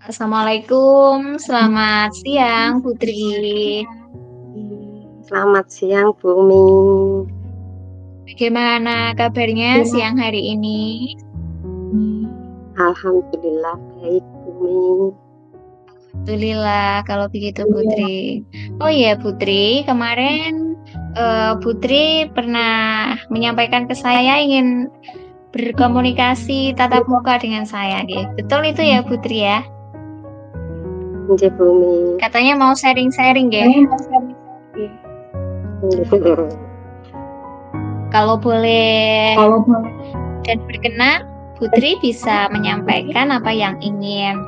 Assalamualaikum, selamat siang Putri. Selamat siang, Bumi. Bagaimana kabarnya siang hari ini? Alhamdulillah baik, Bumi. Alhamdulillah kalau begitu Putri. Oh iya Putri, kemarin Putri pernah menyampaikan ke saya ingin berkomunikasi tatap muka dengan saya. Betul itu ya Putri ya? Nggih, Bumi. Katanya mau sharing-sharing ya. Kalau boleh dan berkenan, Putri bisa menyampaikan apa yang ingin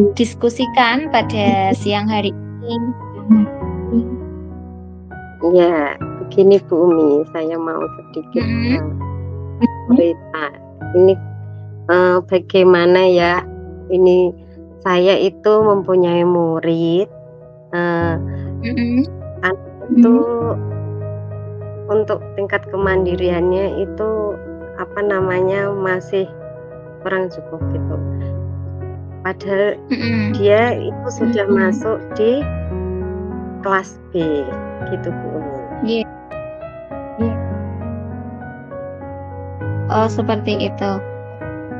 didiskusikan pada siang hari ini. Ya, begini Bumi, saya mau sedikit cerita. Ini bagaimana ya? Ini saya itu mempunyai murid, itu untuk tingkat kemandiriannya itu masih kurang cukup gitu. Padahal dia itu sudah masuk di kelas B gitu Bu. Yeah. Oh seperti itu.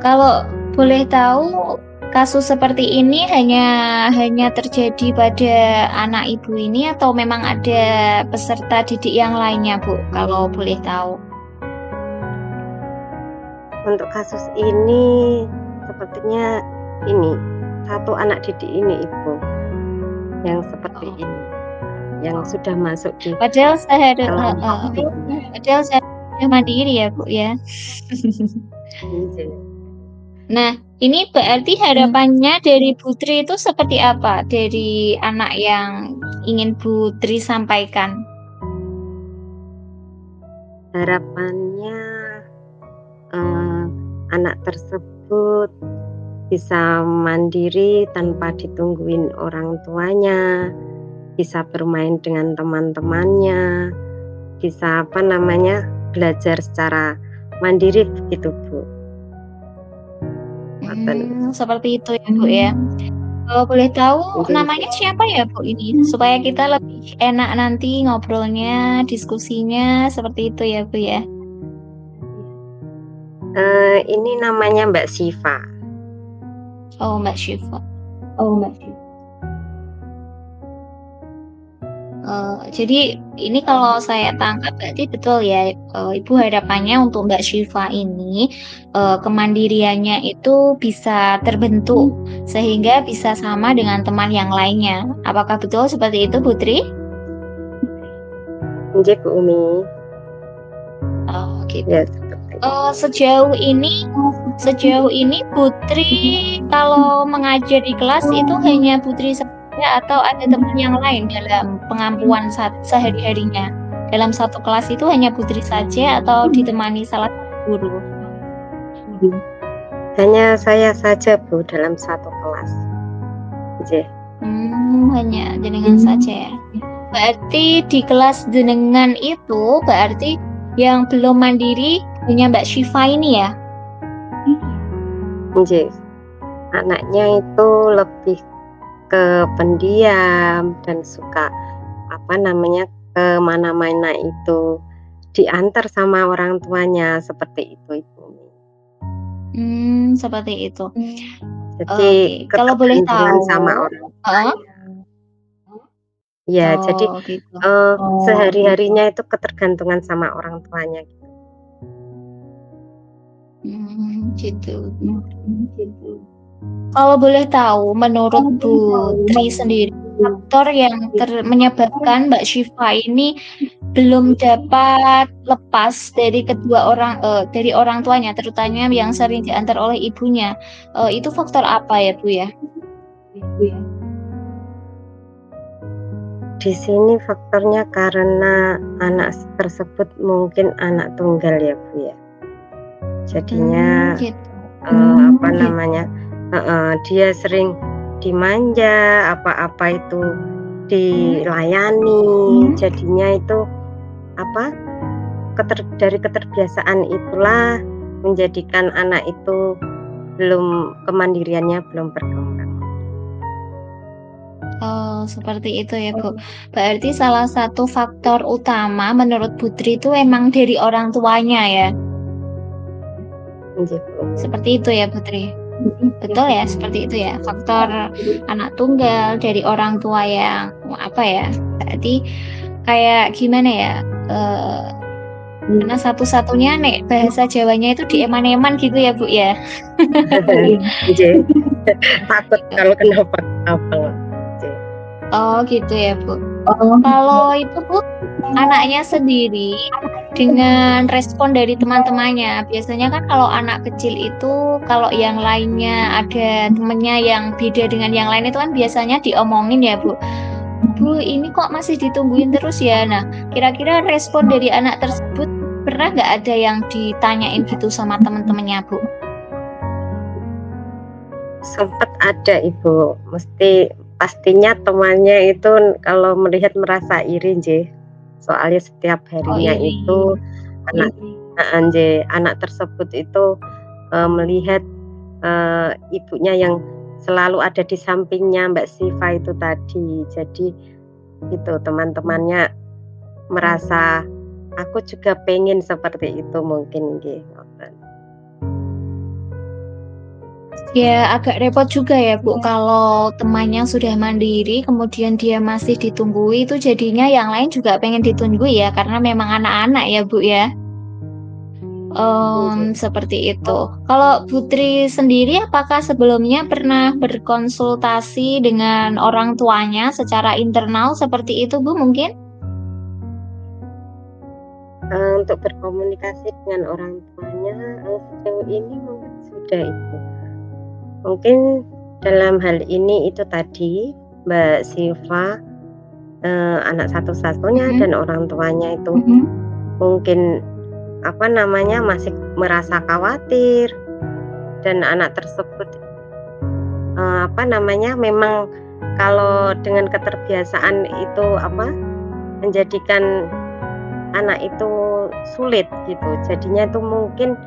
Kalau boleh tahu kasus seperti ini hanya terjadi pada anak ibu ini atau memang ada peserta didik yang lainnya Bu? Kalau boleh tahu. Untuk kasus ini sepertinya ini satu anak didik ini Ibu yang seperti ini, yang sudah masuk di. Padahal saya mandiri ya Bu ya. Nah, ini berarti harapannya dari Putri itu seperti apa dari anak yang ingin Putri sampaikan? Harapannya anak tersebut bisa mandiri tanpa ditungguin orang tuanya, bisa bermain dengan teman-temannya, bisa belajar secara mandiri begitu Bu. Seperti itu ya Bu ya. Kalau boleh tahu namanya siapa ya Bu ini, supaya kita lebih enak nanti ngobrolnya, diskusinya seperti itu ya Bu ya. Ini namanya Mbak Syifa. Oh Mbak Syifa. Jadi ini kalau saya tangkap berarti betul ya Ibu harapannya untuk Mbak Syifa ini kemandiriannya itu bisa terbentuk sehingga bisa sama dengan teman yang lainnya. Apakah betul seperti itu Putri? Nggih Bu Umi. Oh gitu. Ya, sejauh ini Putri kalau mengajar di kelas itu hanya Putri atau ada teman yang lain dalam pengampuan sehari-harinya? Dalam satu kelas itu hanya Putri saja atau ditemani salah satu guru? Hanya saya saja Bu dalam satu kelas. Hanya jenengan saja ya. Berarti di kelas jenengan itu berarti yang belum mandiri hanya Mbak Syifa ini ya? Anaknya itu lebih ke pendiam dan suka kemana-mana itu diantar sama orang tuanya seperti itu Ibu. Seperti itu. Jadi kalau boleh tahu sama orang tuanya. Ya, jadi gitu. Sehari-harinya itu ketergantungan sama orang tuanya gitu. Gitu. Kalau boleh tahu, menurut Putri sendiri, faktor yang menyebabkan Mbak Syifa ini belum dapat lepas dari dari orang tuanya, terutama yang sering diantar oleh ibunya, itu faktor apa ya Bu ya? Di sini faktornya karena anak tersebut mungkin anak tunggal ya Bu ya. Jadinya dia sering dimanja, apa-apa itu dilayani, jadinya itu dari keterbiasaan itulah menjadikan anak itu kemandiriannya belum berkembang. Oh, seperti itu ya, Bu. Berarti salah satu faktor utama menurut Putri itu emang dari orang tuanya ya. Nggih, Bu. Seperti itu ya, Putri. Betul ya, seperti itu ya. Faktor anak tunggal dari orang tua yang apa ya? Berarti kayak gimana ya? Karena satu-satunya nek bahasa Jawanya itu dieman-eman gitu ya, Bu ya. Nggih. Takut kalau kenapa-napa. Oh gitu ya, Bu. Kalau itu, Bu, anaknya sendiri dengan respon dari teman-temannya. Biasanya kan kalau anak kecil itu, kalau yang lainnya ada temennya yang beda dengan yang lain itu kan biasanya diomongin ya, Bu. Bu, ini kok masih ditungguin terus ya? Nah, kira-kira respon dari anak tersebut pernah nggak ada yang ditanyain gitu sama teman-temannya, Bu? Sempat ada, Ibu. Pastinya temannya itu kalau melihat merasa iri, nggih. Soalnya setiap harinya itu anak tersebut itu melihat ibunya yang selalu ada di sampingnya Mbak Siva itu tadi. Jadi itu teman-temannya merasa aku juga pengen seperti itu mungkin nggih. Ya agak repot juga ya, Bu, kalau temannya sudah mandiri kemudian dia masih ditunggui, itu jadinya yang lain juga pengen ditunggui ya, karena memang anak-anak ya, Bu ya. Seperti itu. Kalau Putri sendiri apakah sebelumnya pernah berkonsultasi dengan orang tuanya secara internal seperti itu, Bu, mungkin? Untuk berkomunikasi dengan orang tuanya sejauh ini mungkin sudah, Ibu. Mungkin dalam hal ini itu tadi Mbak Siva anak satu-satunya dan orang tuanya itu mungkin masih merasa khawatir, dan anak tersebut memang kalau dengan keterbiasaan itu menjadikan anak itu sulit gitu. Jadinya itu mungkin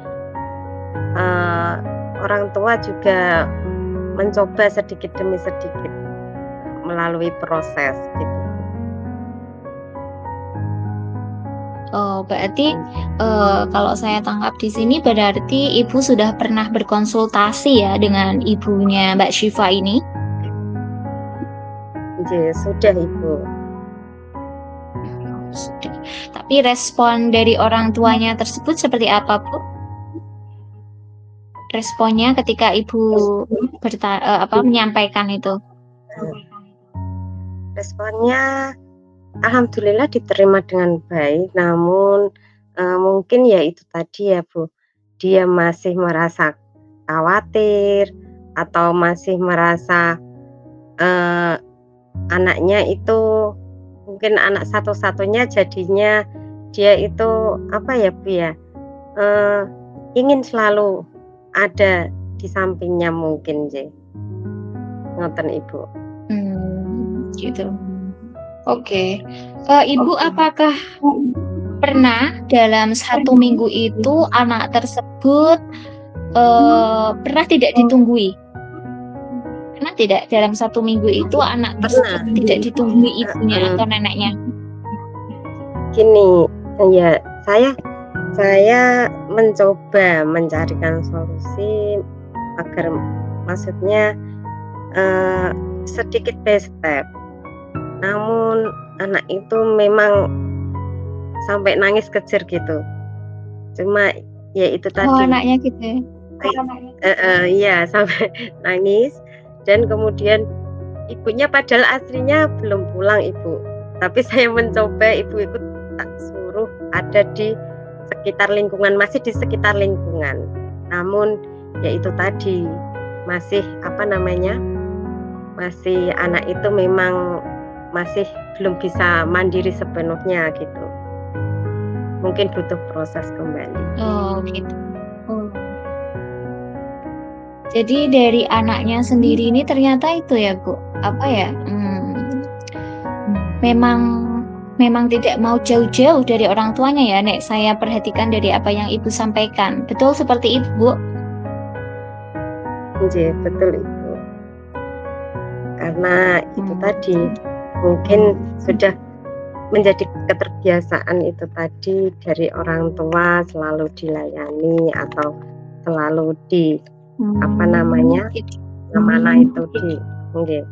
orang tua juga mencoba sedikit demi sedikit melalui proses gitu. Oh, berarti kalau saya tangkap di sini berarti Ibu sudah pernah berkonsultasi ya dengan ibunya Mbak Syifa ini? Iya, sudah, Ibu. Sudah. Tapi respon dari orang tuanya tersebut seperti apa, Bu? Responnya ketika Ibu menyampaikan itu? Responnya alhamdulillah diterima dengan baik, namun mungkin ya itu tadi ya, Bu, dia masih merasa khawatir atau masih merasa anaknya itu mungkin anak satu-satunya, jadinya dia itu Bu ya, ingin selalu ada di sampingnya mungkin, ngoten, Ibu. Gitu. Oke. Ibu apakah pernah dalam 1 minggu itu anak tersebut pernah tidak ditunggui? Pernah tidak dalam 1 minggu itu anak tersebut tidak ditunggui ibunya atau neneknya? Gini, ya saya mencoba mencarikan solusi agar maksudnya sedikit by step. Namun anak itu memang sampai nangis kejer gitu. Cuma ya itu tadi. Oh, anaknya gitu ya? Iya, sampai nangis, dan kemudian ibunya padahal aslinya belum pulang, Ibu. Tapi saya mencoba, Ibu ikut tak suruh ada di sekitar lingkungan, masih di sekitar lingkungan. Namun ya itu tadi, masih masih anak itu memang masih belum bisa mandiri sepenuhnya gitu. Mungkin butuh proses kembali. Oh gitu. Jadi dari anaknya sendiri ini ternyata itu ya, Bu, memang tidak mau jauh-jauh dari orang tuanya ya, Nek. Saya perhatikan dari apa yang Ibu sampaikan. Betul seperti itu, Bu? Nggih, betul Ibu. Karena itu tadi Hmm. mungkin sudah menjadi keterbiasaan itu tadi dari orang tua selalu dilayani atau selalu apa namanya, Gitu. mana itu nggih.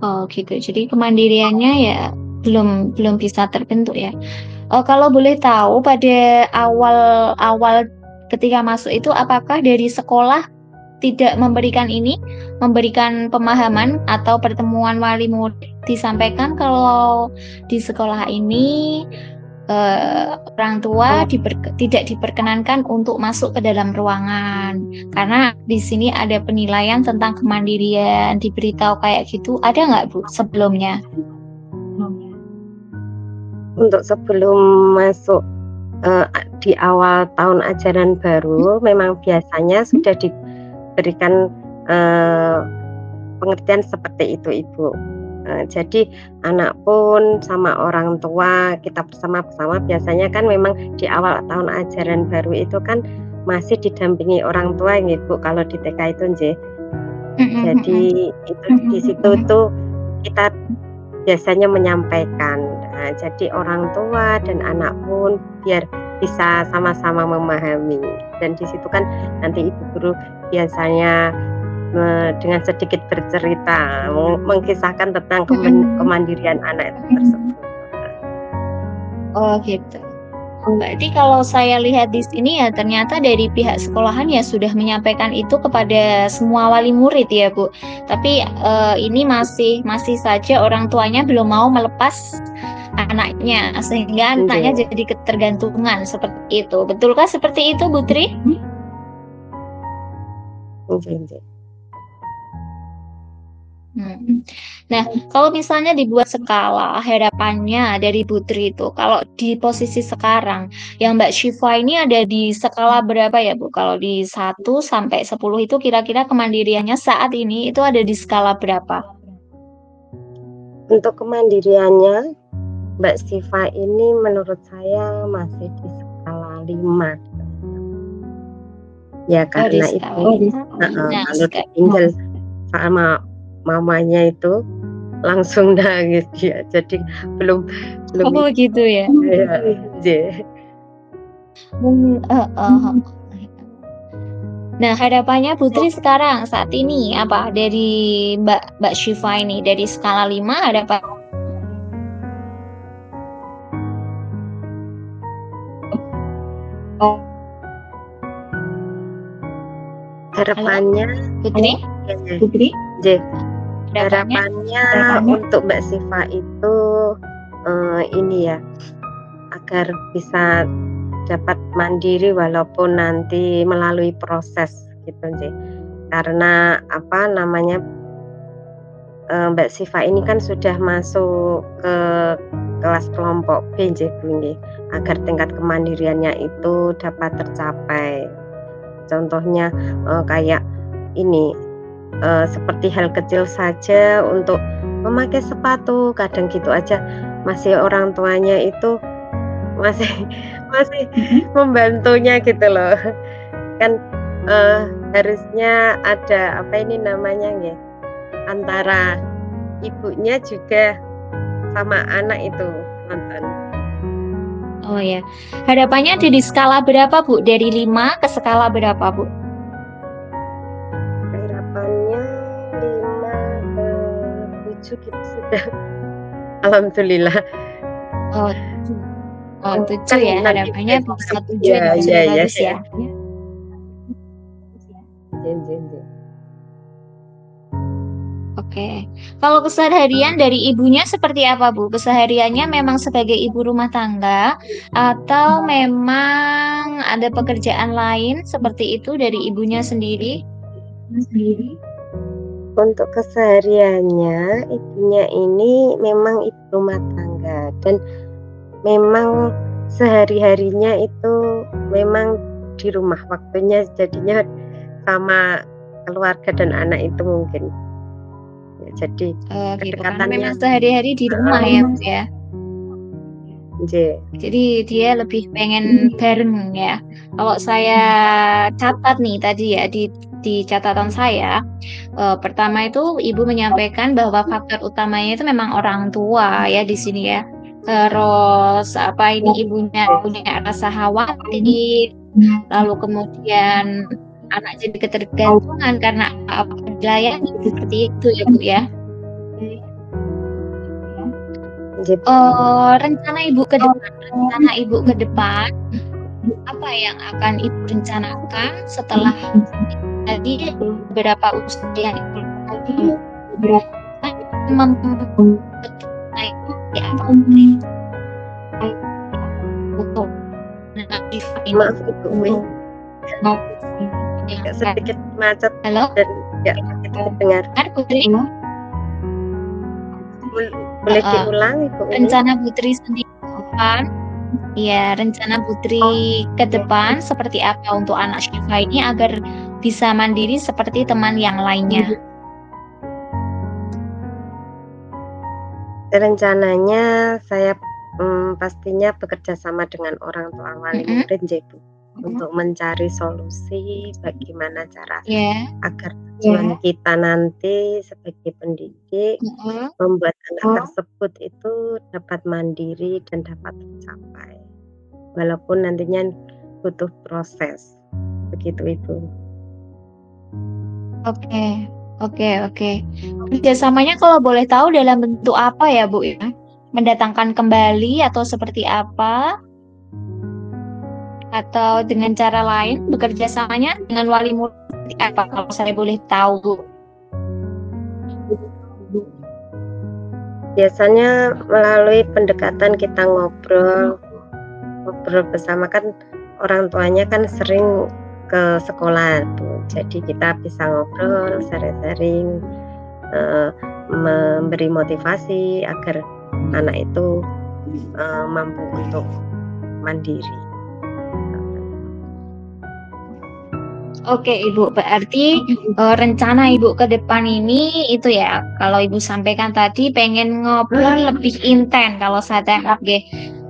Oh gitu. Jadi kemandiriannya ya belum bisa terbentuk ya. Kalau boleh tahu pada awal ketika masuk itu apakah dari sekolah tidak memberikan pemahaman atau pertemuan wali murid disampaikan kalau di sekolah ini orang tua tidak diperkenankan untuk masuk ke dalam ruangan karena di sini ada penilaian tentang kemandirian, diberitahu kayak gitu, ada nggak Bu sebelumnya? Untuk sebelum masuk di awal tahun ajaran baru memang biasanya sudah diberikan pengertian seperti itu Ibu. Jadi anak pun sama orang tua kita bersama-sama biasanya kan memang di awal tahun ajaran baru itu kan masih didampingi orang tua Ibu kalau di TK itu nggih. Jadi itu di situ tuh kita biasanya menyampaikan. Nah, jadi orang tua dan anak pun biar bisa sama-sama memahami. Dan di situ kan nanti ibu guru biasanya dengan sedikit bercerita mengkisahkan tentang kemandirian anak itu tersebut. Oh gitu. Berarti kalau saya lihat di sini ya ternyata dari pihak sekolahan ya sudah menyampaikan itu kepada semua wali murid ya Bu. Tapi ini masih saja orang tuanya belum mau melepas anaknya sehingga anaknya jadi ketergantungan seperti itu. Betulkah seperti itu Bu Tri? Nah, kalau misalnya dibuat skala harapannya dari Putri itu, kalau di posisi sekarang, yang Mbak Syifa ini ada di skala berapa ya Bu? Kalau di 1 sampai 10 itu kira-kira kemandiriannya saat ini itu ada di skala berapa? Untuk kemandiriannya, Mbak Syifa ini menurut saya masih di skala 5. Ya karena itu, kalau ditinggal sama mamanya itu langsung nangis dia, jadi belum gitu ya. Nah, harapannya Putri sekarang saat ini apa dari Mbak Syifa ini dari skala 5 harapan harapannya Putri? Harapannya untuk Mbak Syifa itu ini ya, agar bisa dapat mandiri walaupun nanti melalui proses gitu nggih. Karena apa namanya, Mbak Syifa ini kan sudah masuk ke kelas kelompok B nggih Bu nggih, agar tingkat kemandiriannya itu dapat tercapai. Contohnya kayak ini seperti hal kecil saja untuk memakai sepatu, kadang gitu aja masih orang tuanya itu masih membantunya gitu loh. Kan harusnya ada apa ini namanya ya, antara ibunya juga sama anak itu nonton. Oh ya, harapannya ada di skala berapa Bu? Dari 5 ke skala berapa Bu? Harapannya 5 ke 7 gitu sudah. Alhamdulillah. Oh 7 ya, harapannya bisa 7 ya, sudah bagus ya. Oke, kalau keseharian dari ibunya seperti apa Bu? Kesehariannya memang sebagai ibu rumah tangga atau memang ada pekerjaan lain seperti itu dari ibunya sendiri? Untuk kesehariannya ibunya ini memang ibu rumah tangga dan memang sehari-harinya itu memang di rumah, waktunya jadinya sama keluarga dan anak itu mungkin. Ya, jadi gitu, karena memang sehari-hari di rumah ya Bu ya. Nggih. Jadi dia lebih pengen bareng ya. Kalau saya catat nih tadi ya di catatan saya, pertama itu ibu menyampaikan bahwa faktor utamanya itu memang orang tua ya di sini ya. Terus apa ini ibunya punya rasa khawatir, lalu kemudian anak jadi ketergantungan karena apa dilayani seperti itu ya Bu ya. Nggih. Rencana ibu ke depan apa yang akan ibu rencanakan setelah tadi beberapa usaha yang ibu untuk Maaf Ibu, agak sedikit macet halo dan nggak begitu terdengar. Putri Boleh diulang Ibu? rencana Putri sendiri ke depan ya rencana Putri ke depan seperti apa untuk anak Syifa ini agar bisa mandiri seperti teman yang lainnya. Rencananya saya pastinya bekerja sama dengan orang tua wali murid Bu, untuk mencari solusi bagaimana cara agar tujuan kita nanti sebagai pendidik membuat anak tersebut itu dapat mandiri dan dapat tercapai, walaupun nantinya butuh proses, begitu Ibu. Oke. Kerjasamanya kalau boleh tahu dalam bentuk apa ya Bu ya? Mendatangkan kembali atau seperti apa? Atau dengan cara lain bekerja samanya dengan wali murid seperti apa kalau saya boleh tahu Bu? Biasanya melalui pendekatan kita ngobrol bersama, kan orang tuanya kan sering ke sekolah Bu. Jadi kita bisa ngobrol, sharing, memberi motivasi agar anak itu mampu untuk mandiri. Oke Ibu, berarti rencana Ibu ke depan ini itu ya, kalau Ibu sampaikan tadi pengen ngobrol lebih intens, kalau saya tangkap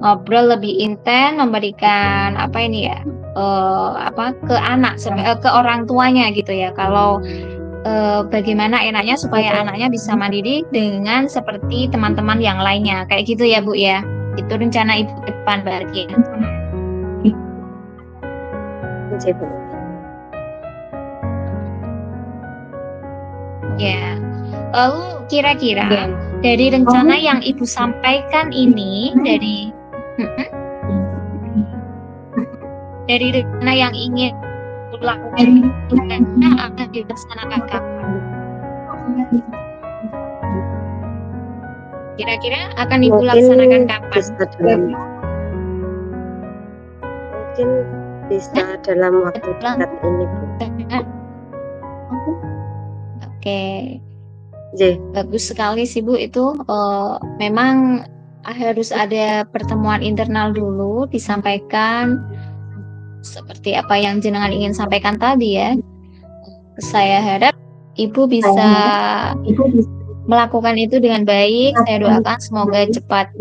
ngobrol lebih intens, memberikan apa ini ya, ke anak, ke orang tuanya gitu ya. Kalau bagaimana enaknya supaya anaknya bisa mandiri dengan seperti teman-teman yang lainnya, kayak gitu ya Bu ya. Itu rencana Ibu ke depan berarti. Ya, lalu kira-kira dari rencana yang Ibu sampaikan ini dari rencana yang ingin dilakukan akan dilaksanakan kapan? Kira-kira akan Ibu laksanakan kapan? Mungkin bisa dalam waktu dekat ini Bu. Oke, bagus sekali sih Bu itu. Memang harus ada pertemuan internal dulu, disampaikan seperti apa yang jenengan ingin sampaikan tadi ya. Saya harap Ibu bisa melakukan itu dengan baik. Saya doakan semoga cepat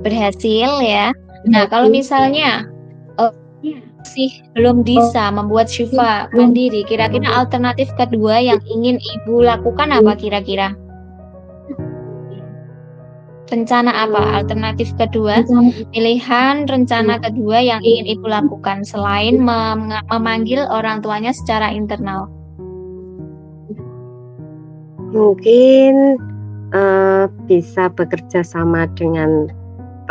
berhasil ya. Nah, kalau misalnya masih belum bisa membuat Syifa mandiri, kira-kira alternatif kedua yang ingin Ibu lakukan apa kira-kira? Rencana apa? Alternatif kedua, pilihan rencana kedua yang ingin Ibu lakukan selain memanggil orang tuanya secara internal? Mungkin bisa bekerja sama dengan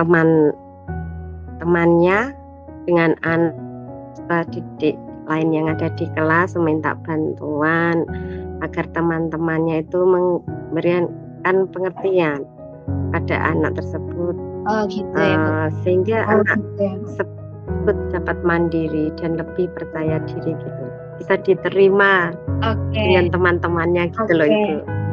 teman-temannya, dengan anak didik lain yang ada di kelas, meminta bantuan agar teman-temannya itu memberikan pengertian pada anak tersebut, sehingga anak tersebut dapat mandiri dan lebih percaya diri gitu, bisa diterima dengan teman-temannya gitu loh Ibu.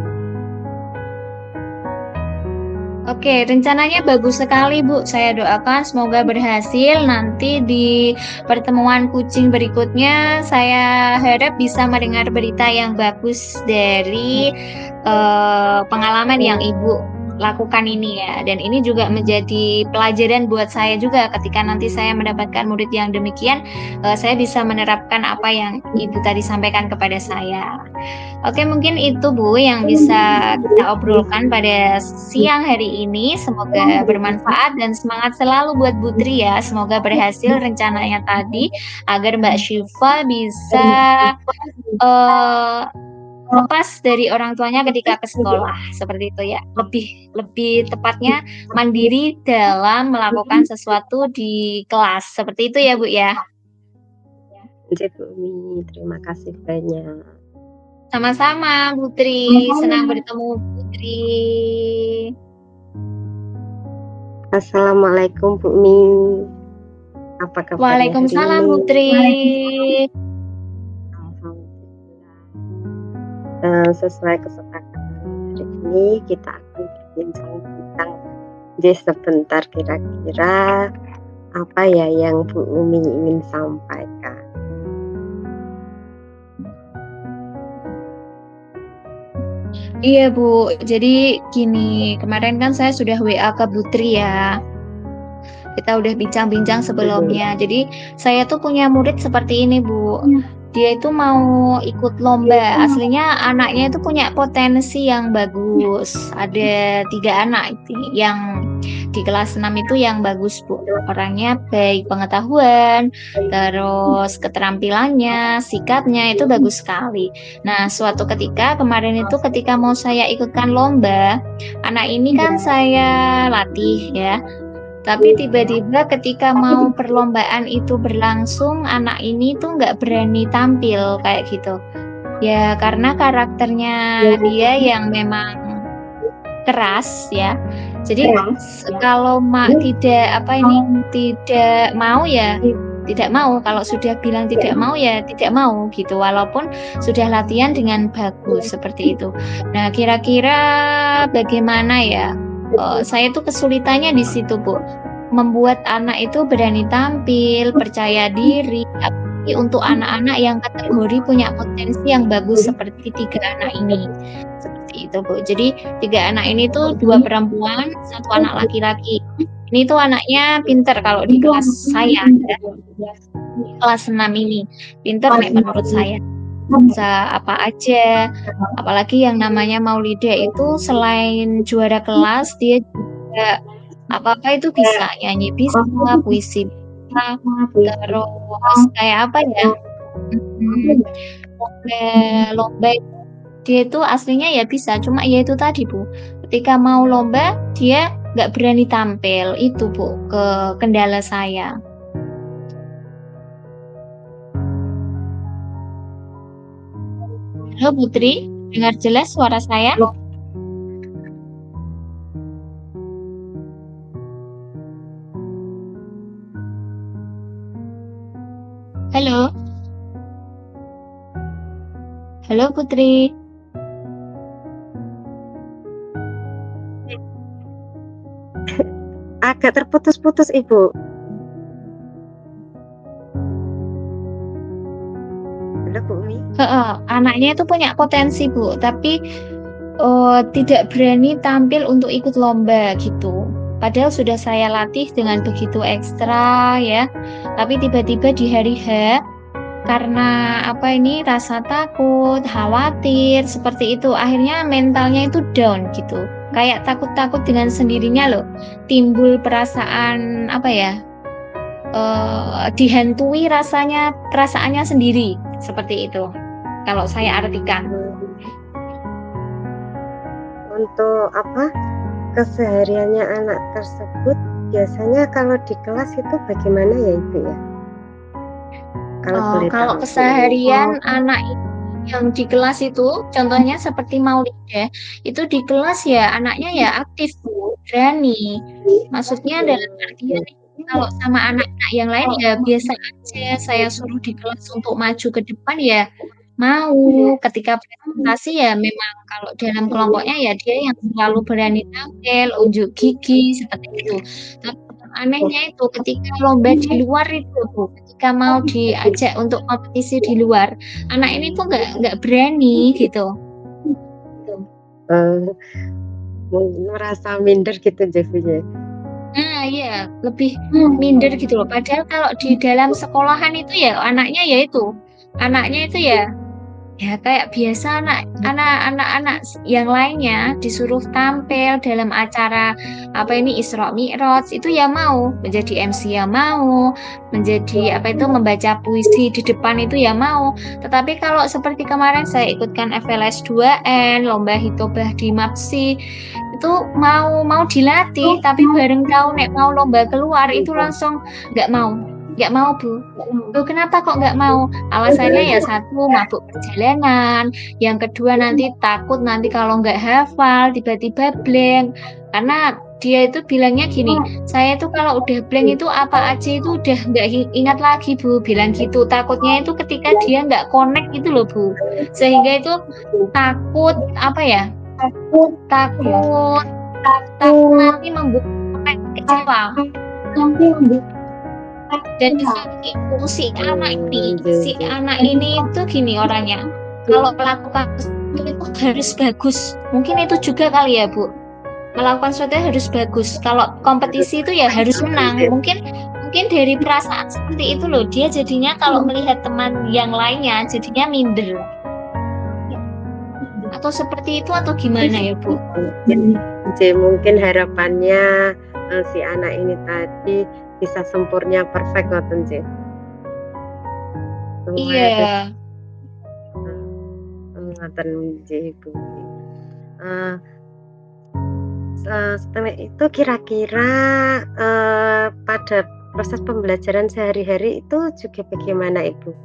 Oke, rencananya bagus sekali Bu. Saya doakan semoga berhasil. Nanti di pertemuan kucing berikutnya saya harap bisa mendengar berita yang bagus dari pengalaman yang Ibu lakukan ini ya. Dan ini juga menjadi pelajaran buat saya juga ketika nanti saya mendapatkan murid yang demikian, saya bisa menerapkan apa yang Ibu tadi sampaikan kepada saya. Oke, mungkin itu Bu yang bisa kita obrolkan pada siang hari ini. Semoga bermanfaat dan semangat selalu buat Putri ya. Semoga berhasil rencananya tadi agar Mbak Syifa bisa lepas dari orang tuanya ketika ke sekolah, seperti itu ya. Lebih tepatnya mandiri dalam melakukan sesuatu di kelas, seperti itu ya Bu ya. Bu Umi, terima kasih banyak. Sama-sama Putri, senang bertemu Putri. Assalamualaikum Bu Umi. Apa kabar? Waalaikumsalam Putri. Sesuai kesepakatan hari ini kita akan berbincang-bincang sebentar kira-kira apa ya yang Bu Umi ingin sampaikan. Iya Bu, jadi gini, kemarin kan saya sudah WA ke Putri ya. Kita udah bincang-bincang sebelumnya. Jadi saya tuh punya murid seperti ini Bu. Dia itu mau ikut lomba. Aslinya anaknya itu punya potensi yang bagus. Ada 3 anak yang di kelas 6 itu yang bagus Bu. Orangnya baik pengetahuan, terus keterampilannya, sikapnya itu bagus sekali. Nah, suatu ketika kemarin itu ketika mau saya ikutkan lomba, anak ini kan saya latih ya. Tapi tiba-tiba ketika mau perlombaan itu berlangsung, anak ini tuh nggak berani tampil kayak gitu. Ya karena karakternya dia yang memang keras ya. Jadi kalau tidak mau ya tidak mau. Kalau sudah bilang tidak mau ya tidak mau gitu. Walaupun sudah latihan dengan bagus seperti itu. Nah kira-kira bagaimana ya? Saya tuh kesulitannya di situ Bu, membuat anak itu berani tampil, percaya diri. Untuk anak-anak yang kategori punya potensi yang bagus seperti 3 anak ini, seperti itu Bu. Jadi 3 anak ini tuh 2 perempuan, 1 anak laki-laki. Ini tuh anaknya pinter kalau di kelas saya, ya. Kelas 6 ini pinter nih menurut saya. Bisa apa aja, apalagi yang namanya Maulida itu selain juara kelas dia juga apa-apa itu bisa, nyanyi bisa, puisi bisa, terus kayak apa ya, lomba dia itu aslinya ya bisa, cuma ya itu tadi Bu, ketika mau lomba dia nggak berani tampil, itu Bu kendala saya. Halo Putri, dengar jelas suara saya? Halo? Halo Putri? Agak terputus-putus Ibu. Anaknya itu punya potensi Bu, tapi tidak berani tampil untuk ikut lomba gitu. Padahal sudah saya latih dengan begitu ekstra ya, tapi tiba-tiba di hari H karena rasa takut, khawatir seperti itu, akhirnya mentalnya itu down gitu, kayak takut-takut dengan sendirinya loh, timbul perasaan dihantui perasaannya sendiri, seperti itu kalau saya artikan. Untuk kesehariannya anak tersebut biasanya kalau di kelas itu bagaimana ya Ibu ya? Kalau keseharian anak yang di kelas itu contohnya seperti Maulida itu di kelas ya anaknya ya aktif Bu, berani, maksudnya dalam artian kalau sama anak-anak yang lain ya biasa aja, saya suruh di kelas untuk maju ke depan ya mau, ketika presentasi ya memang kalau dalam kelompoknya ya dia yang selalu berani tampil, unjuk gigi seperti itu. Tapi anehnya itu ketika lomba di luar itu Bu, ketika mau diajak untuk kompetisi di luar, anak ini tuh nggak berani gitu. mungkin merasa minder gitu jadinya. Nah, iya, lebih minder gitu loh. Padahal kalau di dalam sekolahan itu ya anaknya itu ya kayak biasa anak-anak yang lainnya disuruh tampil dalam acara apa ini Isra Mi'raj itu ya mau menjadi MC ya mau menjadi apa itu membaca puisi di depan itu ya mau. Tetapi kalau seperti kemarin saya ikutkan FLS 2N lomba hitobah di MAPSI itu mau dilatih tapi bareng tahu nek mau lomba keluar itu langsung nggak mau Bu. Loh, kenapa kok nggak mau? Alasannya ya satu mabuk perjalanan, yang kedua nanti takut nanti kalau nggak hafal tiba-tiba blank. Karena dia itu bilangnya gini, saya tuh kalau udah blank itu apa aja itu udah nggak ingat lagi Bu, bilang gitu. Takutnya itu ketika dia nggak connect gitu loh Bu, sehingga itu takut apa ya? Takut nanti membuat kecewa. Dan di itu si anak ini itu gini orangnya kalau melakukan itu harus bagus, mungkin itu juga kali ya Bu, melakukan sesuatu harus bagus. Kalau kompetisi itu ya harus menang, mungkin dari perasaan seperti itu loh dia jadinya kalau melihat teman yang lainnya jadinya minder atau seperti itu atau gimana ya Bu? Mungkin harapannya si anak ini tadi bisa sempurna perfect ngoten sih. Iya. Ngoten nggih Bu. Setelah itu kira-kira pada proses pembelajaran sehari-hari itu juga bagaimana Ibu?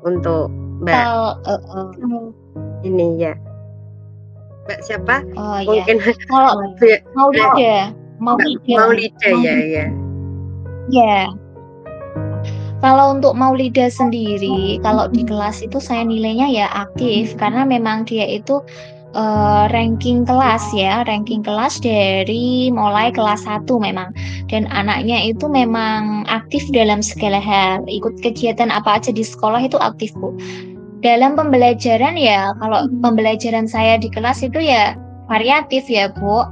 Untuk Mbak ini ya. Mbak siapa? Oh mungkin iya. Kalau Maulida ya. Ya. Kalau untuk Maulida sendiri, kalau di kelas itu saya nilainya ya aktif karena memang dia itu ranking kelas dari mulai kelas 1 memang. Dan anaknya itu memang aktif dalam segala hal, ikut kegiatan apa aja di sekolah itu aktif Bu. Dalam pembelajaran ya, kalau pembelajaran saya di kelas itu ya variatif ya Bu.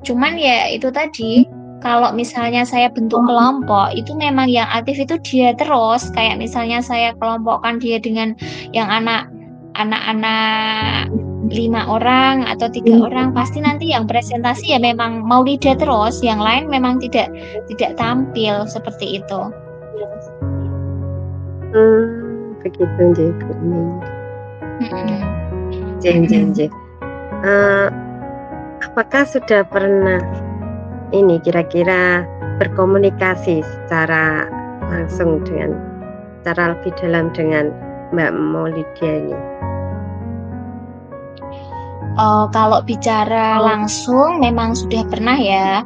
Cuman ya itu tadi, kalau misalnya saya bentuk kelompok, itu memang yang aktif itu dia terus. Kayak misalnya saya kelompokkan dia dengan yang anak-anak 5 orang atau 3 orang, pasti nanti yang presentasi ya memang Maulida terus, yang lain memang tidak tampil seperti itu. Begitu nggih Bu. Nggih. Apakah sudah pernah ini kira-kira berkomunikasi secara langsung dengan secara lebih dalam dengan Mbak Maulidia ini? Kalau bicara langsung memang sudah pernah ya.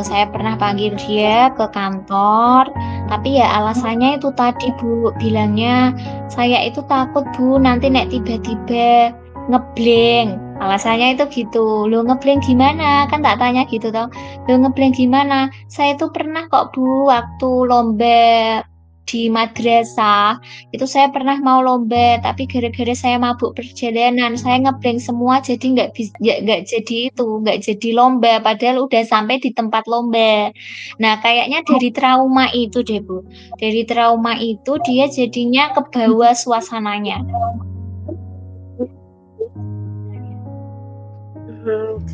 Saya pernah panggil dia ke kantor, tapi ya alasannya itu tadi Bu, bilangnya saya itu takut Bu nanti nek tiba-tiba ngeblank. Alasannya itu gitu. Lo ngeblank gimana? Kan tak tanya gitu toh. Lo ngeblank gimana? Saya itu pernah kok Bu waktu lomba di madrasah itu saya pernah mau lomba tapi gara-gara saya mabuk perjalanan saya ngeblank semua jadi nggak jadi lomba padahal udah sampai di tempat lomba. Nah kayaknya dari trauma itu deh Bu, dari trauma itu dia jadinya kebawa suasananya.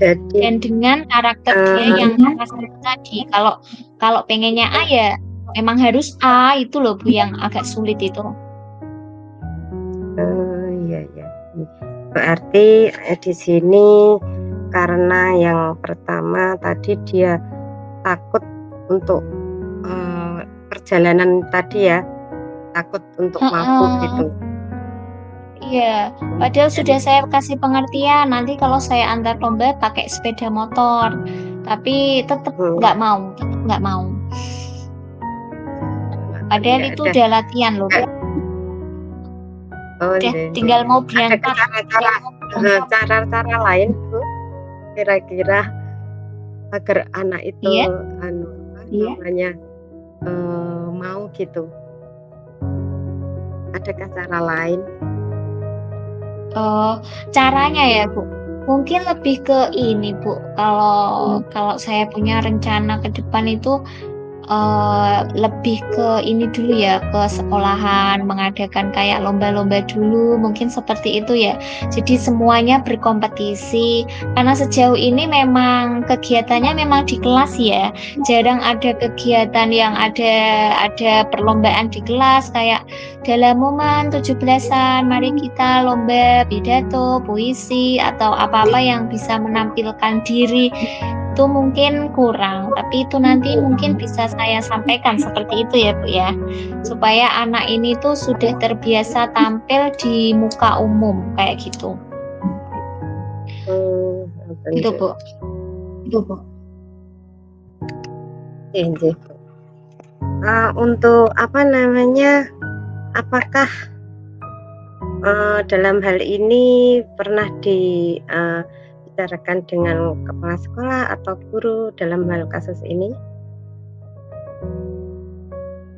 Jadi, dan dengan karakter dia yang tadi kalau pengennya A ya memang harus A itu loh Bu yang agak sulit itu. Iya. Berarti di sini karena yang pertama tadi dia takut untuk perjalanan tadi ya, takut untuk mabuk gitu. Iya, padahal sudah saya kasih pengertian nanti kalau saya antar lomba pakai sepeda motor, tapi tetap nggak mau. Padahal itu udah latihan loh. Udah tinggal mau berangkat. Ada cara-cara lain Bu, kira-kira agar anak itu namanya mau gitu. Adakah cara lain? Caranya ya Bu. Mungkin lebih ke ini Bu, kalau saya punya rencana ke depan itu lebih ke ini dulu ya, ke sekolahan mengadakan kayak lomba-lomba dulu, mungkin seperti itu ya. Jadi semuanya berkompetisi, karena sejauh ini memang kegiatannya memang di kelas ya, jarang ada kegiatan yang ada perlombaan di kelas kayak dalam momen 17-an mari kita lomba pidato, puisi atau apa-apa yang bisa menampilkan diri itu mungkin kurang, tapi itu nanti mungkin bisa saya sampaikan seperti itu ya Bu ya, supaya anak ini tuh sudah terbiasa tampil di muka umum kayak gitu. Gitu Bu. Itu Bu. Untuk apa namanya? Apakah dalam hal ini pernah dibicarakan dengan kepala sekolah atau guru dalam hal kasus ini?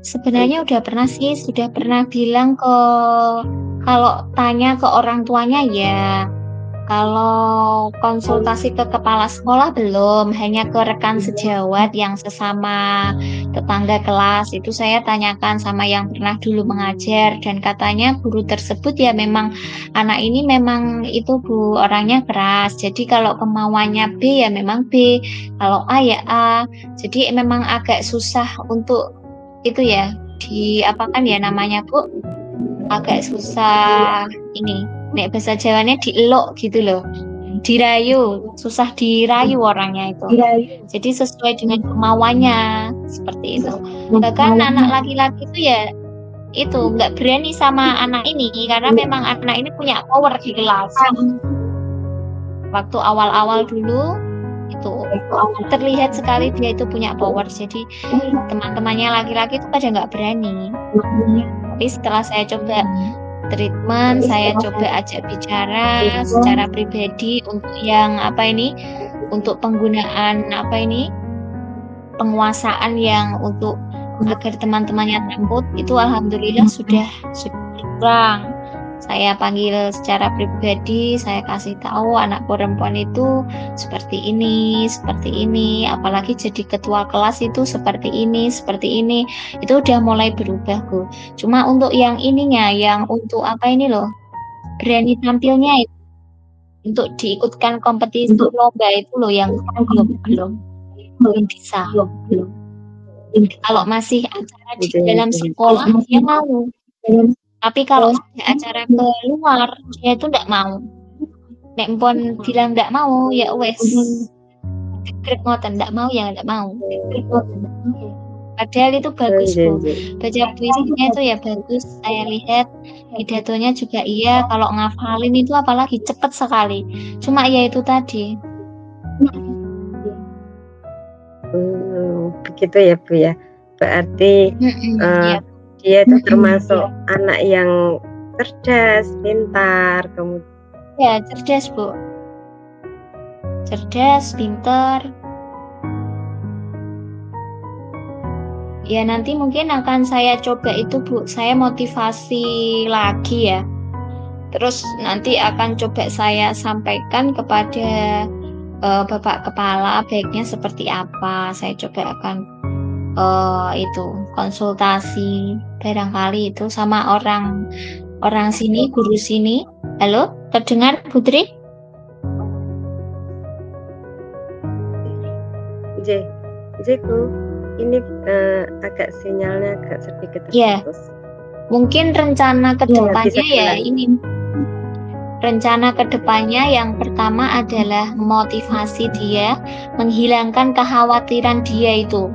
Sebenarnya sudah pernah bilang kalau tanya ke orang tuanya ya. Kalau konsultasi ke kepala sekolah belum, hanya ke rekan sejawat yang sesama tetangga kelas itu saya tanyakan sama yang pernah dulu mengajar, dan katanya guru tersebut ya memang anak ini memang itu Bu orangnya keras. Jadi kalau kemauannya B ya memang B, kalau A ya A. Jadi memang agak susah untuk itu ya, diapakan ya namanya Bu, agak susah ini. Nek bahasa Jawanya dielok gitu loh, dirayu, susah dirayu orangnya itu. Jadi sesuai dengan kemauannya seperti itu. Bahkan anak laki-laki itu ya itu nggak berani sama anak ini karena memang anak ini punya power di kelas. Waktu awal-awal dulu itu terlihat sekali dia itu punya power. Jadi teman-temannya laki-laki itu pada nggak berani. Tapi setelah saya coba treatment, saya coba ajak bicara secara pribadi untuk yang untuk penggunaan penguasaan yang untuk agar teman-temannya takut itu alhamdulillah sudah kurang. Saya panggil secara pribadi, saya kasih tahu anak perempuan itu seperti ini, apalagi jadi ketua kelas itu seperti ini, itu udah mulai berubah Bu. Cuma untuk yang ininya, yang untuk berani tampilnya itu, untuk diikutkan kompetisi lomba itu loh yang belum bisa. Kalau masih acara di dalam sekolah dia mau. Tapi kalau acara keluar dia itu enggak mau. Nek mpon bilang enggak mau ya wes. Dekret ngoten enggak mau ya enggak mau. Padahal itu bagus Bu. Baca puisinya itu ya bagus. Saya lihat pidatonya juga iya. Kalau ngafalin itu apalagi cepat sekali. Cuma ya itu tadi. Begitu ya Bu ya. Berarti ya. dia itu termasuk anak yang cerdas, pintar, kemudian ya cerdas Bu, cerdas, pintar. Ya nanti mungkin akan saya coba itu Bu, saya motivasi lagi ya. Terus nanti akan coba saya sampaikan kepada Bapak Kepala baiknya seperti apa. Saya coba akan itu konsultasi barangkali itu sama orang sini, guru sini. Halo, terdengar Putri? Bu, ini agak sinyalnya agak sedikit terputus. Ya, mungkin rencana kedepannya ya ini. Rencana kedepannya yang pertama adalah motivasi dia, menghilangkan kekhawatiran dia itu.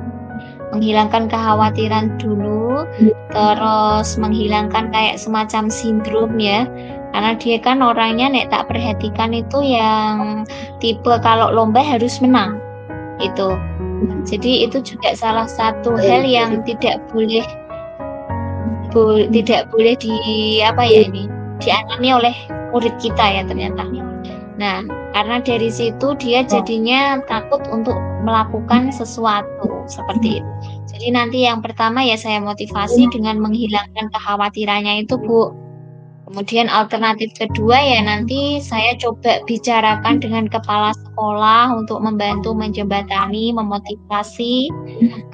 Menghilangkan kekhawatiran dulu, terus menghilangkan kayak semacam sindrom ya, karena dia kan orangnya nek tak perhatikan itu yang tipe kalau lomba harus menang itu. Jadi itu juga salah satu hal yang tidak boleh dialami oleh murid kita ya ternyata. Nah, karena dari situ dia jadinya takut untuk melakukan sesuatu seperti itu. Jadi nanti yang pertama ya saya motivasi dengan menghilangkan kekhawatirannya itu Bu. Kemudian alternatif kedua ya nanti saya coba bicarakan dengan kepala sekolah untuk membantu menjembatani, memotivasi,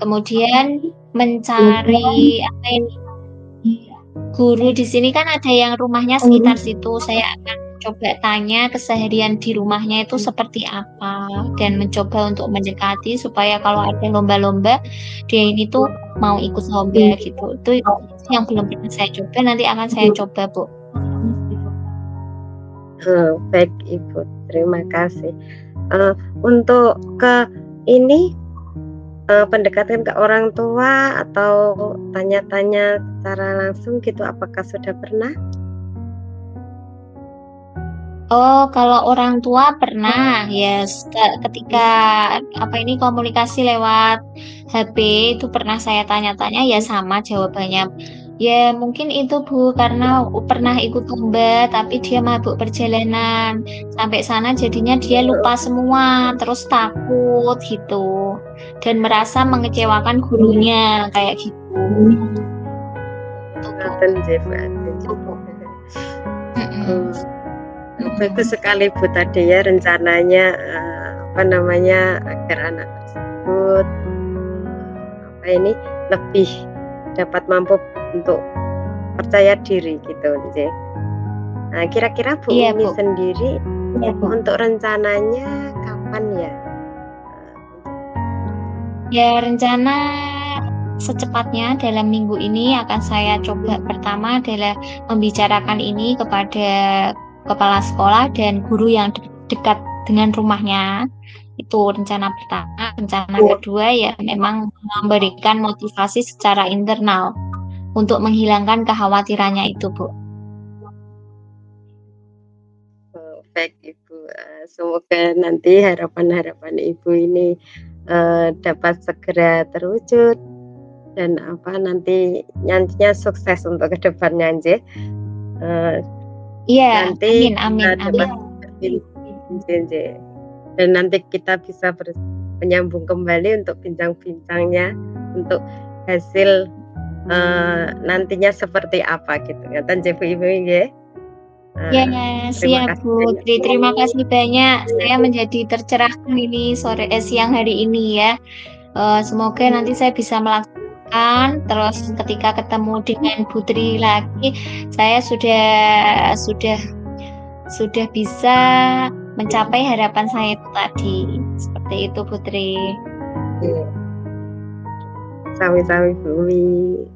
kemudian mencari apa ini, guru di sini kan ada yang rumahnya sekitar situ. Saya akan coba tanya keseharian di rumahnya itu seperti apa dan mencoba untuk mendekati supaya kalau ada lomba-lomba dia ini tuh mau ikut lomba gitu. Itu yang belum pernah saya coba, nanti akan saya coba, Bu. Baik Ibu, terima kasih. Untuk ke ini pendekatan ke orang tua atau tanya-tanya secara langsung gitu, apakah sudah pernah? Oh, kalau orang tua pernah ya ketika apa ini komunikasi lewat HP itu pernah saya tanya-tanya ya sama jawabannya. Ya mungkin itu Bu karena pernah ikut lomba tapi dia mabuk perjalanan. Sampai sana jadinya dia lupa semua, terus takut gitu. Dan merasa mengecewakan gurunya kayak gitu. Bagus sekali Bu tadi ya rencananya agar anak tersebut lebih dapat mampu untuk percaya diri gitu, Nje. Nah, kira-kira Bu Umi sendiri untuk rencananya kapan ya? Ya rencana secepatnya dalam minggu ini akan saya coba. Pertama adalah membicarakan ini kepada kepala sekolah dan guru yang dekat dengan rumahnya. Itu rencana pertama. Rencana kedua ya memang memberikan motivasi secara internal untuk menghilangkan kekhawatirannya itu, Bu. Baik Ibu, semoga nanti harapan-harapan Ibu ini dapat segera terwujud dan nantinya sukses untuk kedepannya, Nje. Iya, nanti amin. Dan nanti kita bisa menyambung kembali untuk bincang-bincangnya untuk hasil nantinya seperti apa gitu. Ngaten Bu Ibu nggih. Ya, siap Bu. Terima kasih banyak. Saya menjadi tercerahkan ini siang hari ini ya. Semoga nanti saya bisa melaksanakan. Terus ketika ketemu dengan Putri lagi, saya sudah bisa mencapai harapan saya itu tadi. Seperti itu Putri. Sami-sami Bu Umi.